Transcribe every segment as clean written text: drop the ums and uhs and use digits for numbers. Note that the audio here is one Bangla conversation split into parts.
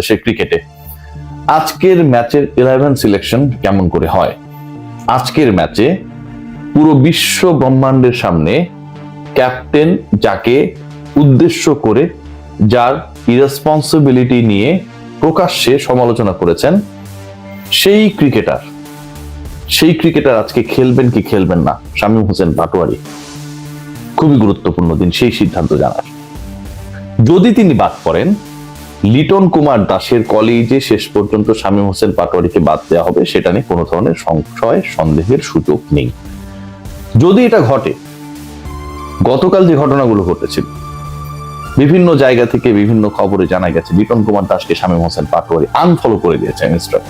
বাংলাদেশের ক্রিকেটে। আজকের ম্যাচের 11 সিলেকশন কেমন করে হয়? আজকের ম্যাচে পুরো বিশ্ব ব্রহ্মাণ্ডের সামনে ক্যাপ্টেন যাকে উদ্দেশ্য করে, যার ইরেসপন্সিবিলিটি নিয়ে প্রকাশ্যে সমালোচনা করেছেন, সেই ক্রিকেটার আজকে খেলবেন কি খেলবেন না, শামীম হোসেন পাটোয়ারি। খুবই গুরুত্বপূর্ণ দিন সেই সিদ্ধান্ত জানার। যদি তিনি বাদ পড়েন, লিটন কুমার দাসের কলেজে শেষ পর্যন্ত শামীম হোসেন পাটোয়ারিকে বাদ দেওয়া হবে, সেটা নিয়ে কোনো ধরনের সংশয় সন্দেহের সুযোগ নেই। যদি এটা ঘটে, গতকাল যে ঘটনাগুলো ঘটেছিল, বিভিন্ন জায়গা থেকে বিভিন্ন খবরে জানা গেছে লিটন কুমার দাসকে শামীম হোসেন পাটোয়ারি আনফলো করে দিয়েছে ইনস্টাগ্রাম।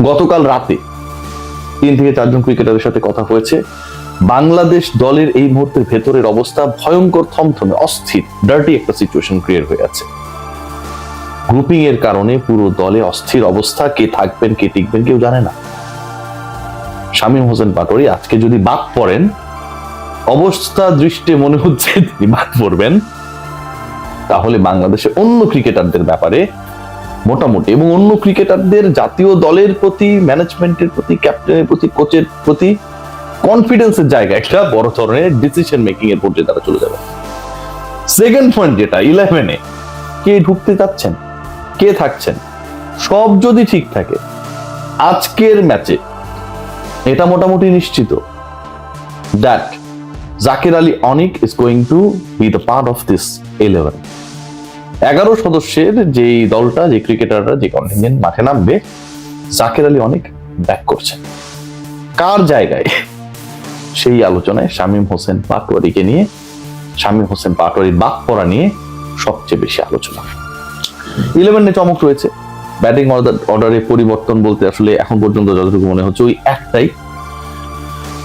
গতকাল রাতে 3 থেকে 4 জন ক্রিকেটারের সাথে কথা হয়েছে। বাংলাদেশ দলের এই মুহূর্তের ভেতরের অবস্থা ভয়ঙ্কর, থমথমে, অস্থির, ডার্টি একটা সিচুয়েশন ক্রিয়েট হয়ে আছে। গ্রুপিং এর কারণে পুরো দলে অস্থির অবস্থা, কে থাকবেন কে টিকবেন কেউ জানে না। শামীম হোসেন পাটোয়ারি আজকে যদি বাদ পড়েন, অবস্থা দৃষ্টে মনে হচ্ছে তিনি বাদ পড়বেন, তাহলে বাংলাদেশে অন্য ক্রিকেটারদের ব্যাপারে মোটামুটি, এবং অন্য ক্রিকেটারদের জাতীয় দলের প্রতি, ম্যানেজমেন্টের প্রতি, ক্যাপ্টেনের প্রতি, কোচের প্রতি কনফিডেন্সের জায়গা একটা বড় ধরনের ডিসিশন মেকিং এর পর্যায়ে তারা চলে যাবে। সেকেন্ড পয়েন্ট যেটা, 11-এ কে ঢুকতে যাচ্ছেন, কে থাকছেন, সব যদি ঠিক থাকে, আজকের ম্যাচে এটা মোটামুটি নিশ্চিত that Zakir Ali Anik is going to B the part of this 11। 11 সদস্যের যেই দলটা, যে ক্রিকেটাররা, যে কন্টিনজেন্ট মাঠে নামবে, জাকির আলী অনিক ব্যাক করছেন। কার জায়গায়, সেই আলোচনায় শামীম হোসেন পাটোয়ারিকে নিয়ে, শামীম হোসেন পাটোয়ারির বাদ পড়া নিয়ে সবচেয়ে বেশি আলোচনা। 11-এ চমক রয়েছে। ব্যাটিং অর্ডারে পরিবর্তন বলতে আসলে এখন পর্যন্ত যতটুকু মনে হচ্ছে ওই একটাই,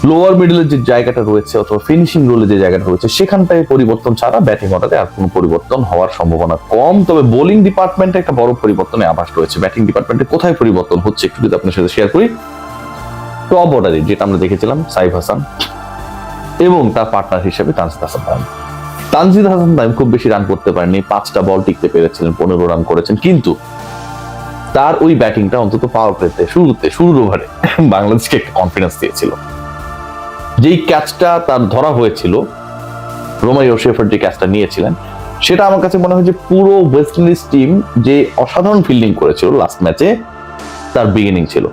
লোয়ার মিডলের যে জায়গাটা রয়েছে অথবা ফিনিশিং রোলে যে জায়গাটা রয়েছে, সেখানটায় পরিবর্তন ছাড়া ব্যাটিং অর্ডারে আর কোনো পরিবর্তন হওয়ার সম্ভাবনা কম। তবে বোলিং ডিপার্টমেন্টে একটা বড় পরিবর্তনের আভাস রয়েছে। ব্যাটিং ডিপার্টমেন্টে কোথায় পরিবর্তন হচ্ছে একটু যদি আপনার সাথে শেয়ার করি। টপ অর্ডারে যেটা আমরা দেখেছিলাম, সাইফ হাসান এবং তার পার্টনার হিসেবে তানজিদ হাসান তামিম। তানজিদ হাসান তামিম খুব বেশি রান করতে পারেননি, 5টা বল টিকতে পেরেছিলেন, 15 রান করেছেন, কিন্তু তার ওই ব্যাটিংটা অন্তত পাওয়ার প্লেতে শুরুর ওভারে বাংলাদেশকে একটা কনফিডেন্স দিয়েছিল। যেই ক্যাচটা তার ধরা হয়েছিল, রোমারিও শেফার্ড যে ক্যাচটা নিয়েছিলেন, সেটা আমার কাছে মনে হয় যে পুরো ওয়েস্ট ইন্ডিজ টিম যে অসাধারণ ফিল্ডিং করেছিল লাস্ট ম্যাচে, তার বিগিনিং ছিল,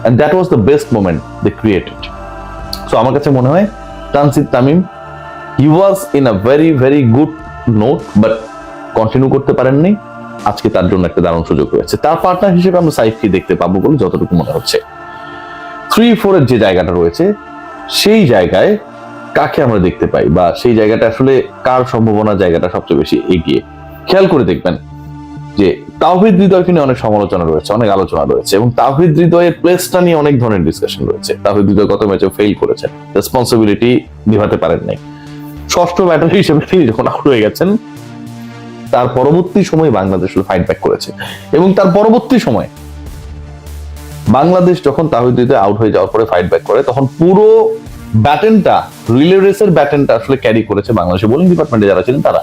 and that was the best moment they created. So আমার কাছে মনে হয় Tanzid Tamim, he was in a very very good note, but continue করতে পারেননি। আজকে তার জন্য একটা দারুণ সুযোগ রয়েছে। তার পার্টনার হিসেবে আমরা সাইফকে দেখতে পাবো বলে যতটুকু মনে হচ্ছে। 3-4 এর যে জায়গাটা রয়েছে, সেই জায়গায় কাকে আমরা দেখতে পাই, বা সেই জায়গাটা আসলে কার সম্ভাবনা জায়গাটা সবচেয়ে বেশি এগিয়ে, খেয়াল করে দেখবেন যে তাওহিদ হৃদয়কে নিয়ে অনেক সমালোচনা রয়েছে, অনেক আলোচনা রয়েছে, এবং তাওহিদ হৃদয়ের প্লেসটা নিয়ে অনেক ধরনের ডিসকাশন রয়েছে। তাওহিদ হৃদয় গত ম্যাচে ফেল করেছেন, রেসপন্সিবিলিটি নিভাতে পারেন নাই। ষষ্ঠ ব্যাটার হিসেবে তিনি যখন আউট হয়ে গেছেন, তার পরবর্তী সময় বাংলাদেশ ফাইট ব্যাক করেছে, এবং তার পরবর্তী সময় বাংলাদেশ যখন তাওহিদ হৃদয় আউট হয়ে যাওয়ার পরে ফাইট ব্যাক করে, তখন পুরো ব্যাটেনটা, রিলে রেসের ব্যাটেনটা আসলে ক্যারি করেছে বাংলাদেশের বোলিং ডিপার্টমেন্টে যারা ছিলেন তারা।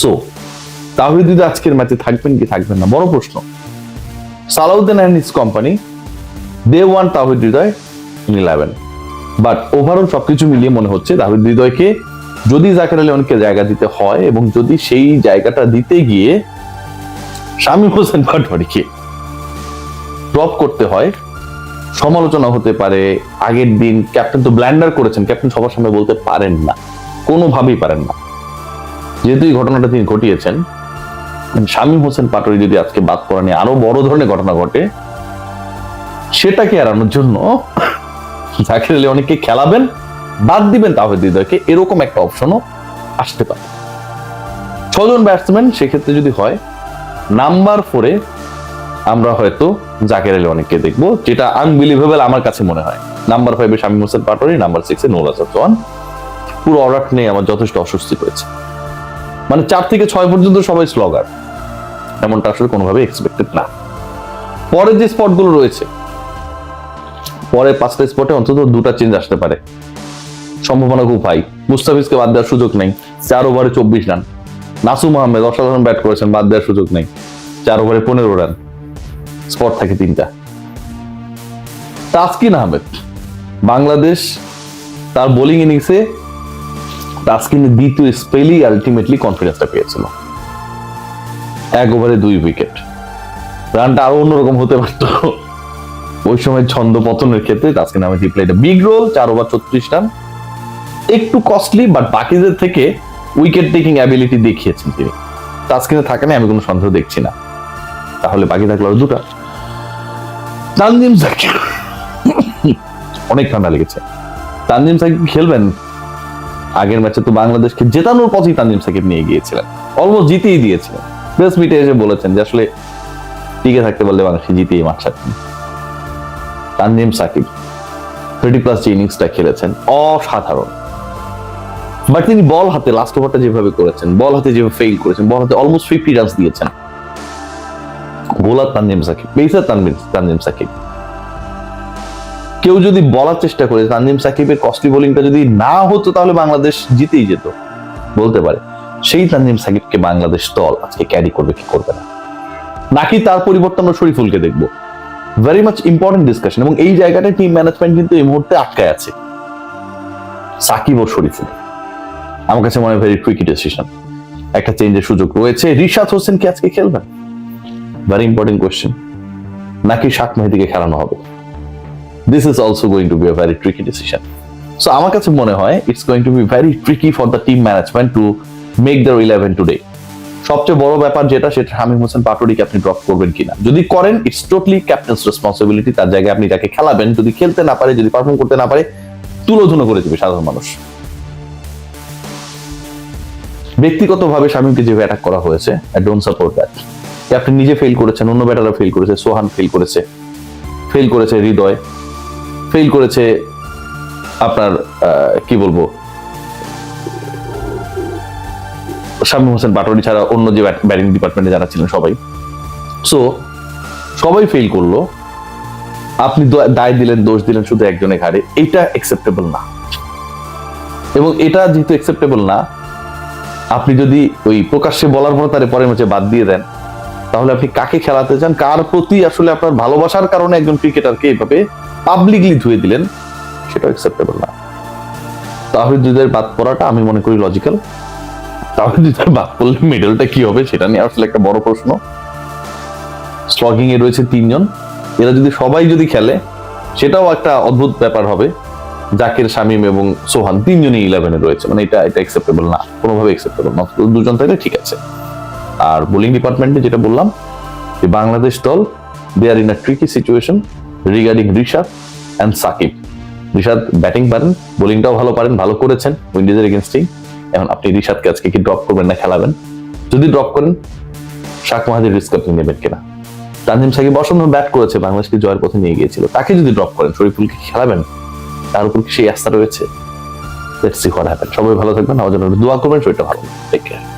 সো তাওহিদ হৃদয় আজকের ম্যাচে থাকবেন কি থাকবেন না বড় প্রশ্ন। Salauddin and his company, they want Towhid Hridoy in 11, but overall সবকিছু মিলিয়ে মনে হচ্ছে তাওহিদ হৃদয়কে যদি জাকির আলী অনেককে জায়গা দিতে হয়, এবং যদি সেই জায়গাটা দিতে গিয়ে শামীম হোসেন পাটোয়ারিকে ড্রপ করতে হয়, সমালোচনা হতে পারে। আগের দিন ক্যাপ্টেন তো ব্ল্যান্ডার করেছেন, ক্যাপ্টেন সবার সামনে বলতে পারেন না, কোনোভাবেই পারেন না। যেহেতু এই ঘটনাটা তিনি ঘটিয়েছেন, শামীম হোসেন পাটোয়ারি যদি আজকে বাদ পড়া নিয়ে আরো বড় ধরনের ঘটনা ঘটে, সেটাকে এড়ানোর জন্য জাকির আলী অনেককে খেলাবেন, বাদ দিবেন তাওহিদ হৃদয়কে, এরকম একটা অপশনও আসতে পারে। 6 জন ব্যাটসম্যান সেক্ষেত্রে যদি হয়, নাম্বার 4-এ আমরা হয়তো জাকির আলী অনেককে দেখবো, যেটা আনবিলিভেবল আমার কাছে মনে হয়। নাম্বার 5-এ শামীম হোসেন পাটোয়ারি, নাম্বার 6-এ নুরুল হাসান চৌহান। পুরো অর্ডার নিয়ে আমার যথেষ্ট অস্বস্তি রয়েছে। মানে 4 থেকে 6 পর্যন্ত সবাই স্লগার, এমনটা আসলে কোনোভাবে এক্সপেক্টেড না। পরের যে স্পটগুলো রয়েছে, পরের 5টা স্পটে অন্তত 2টা চেঞ্জ আসতে পারে, সম্ভাবনা খুব হাই। মুস্তাফিজকে বাদ দেওয়ার সুযোগ নেই, 4 ওভারে 24 রান। নাসুম আহমেদ অসাধারণ ব্যাট করেছেন, বাদ দেওয়ার সুযোগ নেই। 4 ওভারে 15 রান, স্পট থাকে 3টা। তাসকিন আহমেদ, বাংলাদেশ তার বোলিং ইনিংসে তাসকিনের দ্বিতীয় স্পেলেই আলটিমেটলি কনফিডেন্সটা পেয়েছিল। 1 ওভারে 2 উইকেট, রানটা আরো অন্যরকম হতে পারত ওই সময় ছন্দ পতনের ক্ষেত্রে। Taskin Ahmed played big role, 4 over 34 run, একটু কস্টলি, বাট বাকিদের থেকে উইকেট টেকিং অ্যাবিলিটি দেখিয়েছেন তিনি। তাসকিনে থাকে না আমি কোনো সন্দেহ দেখছি না। তাহলে বাকি থাকলো আর 2টা। তানজিম সাকিব, অনেক ঠান্ডা লেগেছে। তানজিম সাকিব খেলবেন? আগের ম্যাচে তো বাংলাদেশকে জেতানোর পথেই তানজিম সাকিব নিয়ে গিয়েছিলেন, অলমোস্ট জিতেই দিয়েছিলেন। প্রেস মিটে এসে বলেছেন যে আসলে টিকে থাকতে পারলে বাংলাদেশ জিতেই মাঠ ছাড়তেন। তানজিম সাকিব 30+ যে ইনিংসটা খেলেছেন অসাধারণ, বাট তিনি বল হাতে লাস্ট ওভারটা যেভাবে করেছেন, বল হাতে যেভাবে ফেইল করেছেন, বল হাতে অলমোস্ট 50 রানস দিয়েছেন। Bowler Tanzim Sakib, pacer Tanzim Sakib. কেউ যদি বলার চেষ্টা করে তানজিম সাকিবের কস্টলি বোলিংটা যদি না হতো তাহলে বাংলাদেশ জিতেই যেত বলতে পারে। সেই তানজিম সাকিবকে বাংলাদেশ দল আজকে ক্যারি করবে কি করবে না, নাকি তার পরিবর্তে আমরা শরীফুলকে দেখবো? Very much important discussion. এবং এই জায়গাটায় টিম ম্যানেজমেন্ট কিন্তু এই মুহূর্তে আটকায় আছে। সাকিব ও শরীফুল আমার কাছে মনে হয় ভেরি ট্রিকি ডিসিশন। একটা চেঞ্জের সুযোগ রয়েছে। রিশাদ হোসেন কি আজকে খেলবেন? Very important question. নাকি শাক মেহেদিকে খেলানো হবে? This is also going to be a very tricky decision. So আমার কাছে মনে হয় it's going to be very tricky for the team management to make their 11 today. সবচেয়ে বড় ব্যাপার যেটা, সেটা শামীম হোসেন পাটোয়ারিকে আপনি ড্রপ করবেন কিনা। যদি করেন, ইটস টোটালি ক্যাপ্টেন্স রেসপন্সিবিলিটি। তার জায়গায় আপনি যাকে খেলাবেন, যদি খেলতে না পারে, যদি পারফর্ম করতে না পারে, তুলোধুনো করে দেবে সাধারণ মানুষ। ব্যক্তিগতভাবে শামীমকে যে অ্যাটাক করা হয়েছে, I don't support that. Captain নিজে ফেল করেছেন, অন্য ব্যাটাররা ফেল করেছে, সোহান ফেল করেছে হৃদয়, ফেল করেছে আপনার কি বলবো, শামীম হোসেন পাটোয়ারি ছাড়া অন্য যে ব্যাটিং ডিপার্টমেন্টে যারা ছিলেন সবাই। সো সবাই ফেল করলো, আপনি দায় দিলেন, দোষ দিলেন শুধু একজনের ঘাড়ে। এটা অ্যাকসেপ্টেবল না। এবং এটা যেহেতু অ্যাকসেপ্টেবল না, আপনি যদি ওই প্রকাশ্যে বলার পর তার পরের ম্যাচে বাদ দিয়ে দেন, তাহলে আপনি কাকে খেলাতে চান, কার প্রতি আসলে আপনার ভালোবাসার কারণে একজন ক্রিকেটারকে এইভাবে পাবলিকলি ধুয়ে দিলেন, সেটা অ্যাকসেপ্টেবল না। তাওহিদের বাদ পড়াটা আমি মনে করি লজিক্যাল। তাওহিদের বাদ পড়লে মিডলটা কি হবে সেটা নিয়ে আসলে একটা বড় প্রশ্ন। স্লগিং এ রয়েছে 3 জন, এরা যদি সবাই খেলে সেটাও একটা অদ্ভুত ব্যাপার হবে। জাকির, শামীম এবং সোহান 3 জনই 11-এ রয়েছে, মানে এটা অ্যাকসেপ্টেবল না, কোনোভাবে অ্যাকসেপ্টেবল না। 2 জন থাকলে ঠিক আছে। আর বোলিং ডিপার্টমেন্টে যেটা বললাম, যে বাংলাদেশ দল they are in a tricky situation regarding Rishad and Shakib. Rishad batting পারেন, বোলিংটাও ভালো পারেন, ভালো করেছেন উইন্ডিজের এগেইনস্টেই। এখন আপনি রিশাদকে আজকে কি ড্রপ করবেন না খেলাবেন? যদি ড্রপ করেন, শাক মাহাদির রিস্ক আপনি নেবেন কিনা? তানজিম সাকিব অসাধারণ ব্যাট করেছে, বাংলাদেশকে জয়ের পথে নিয়ে গিয়েছিল, তাকে যদি ড্রপ করেন, শরীফুলকে খেলাবেন? তার উপর কি সেই আস্থা রয়েছে? Let's see what happen. সবাই ভালো থাকবেন, আমার জন্য দোয়া করবেন, শরীরটা ভালো। Take care.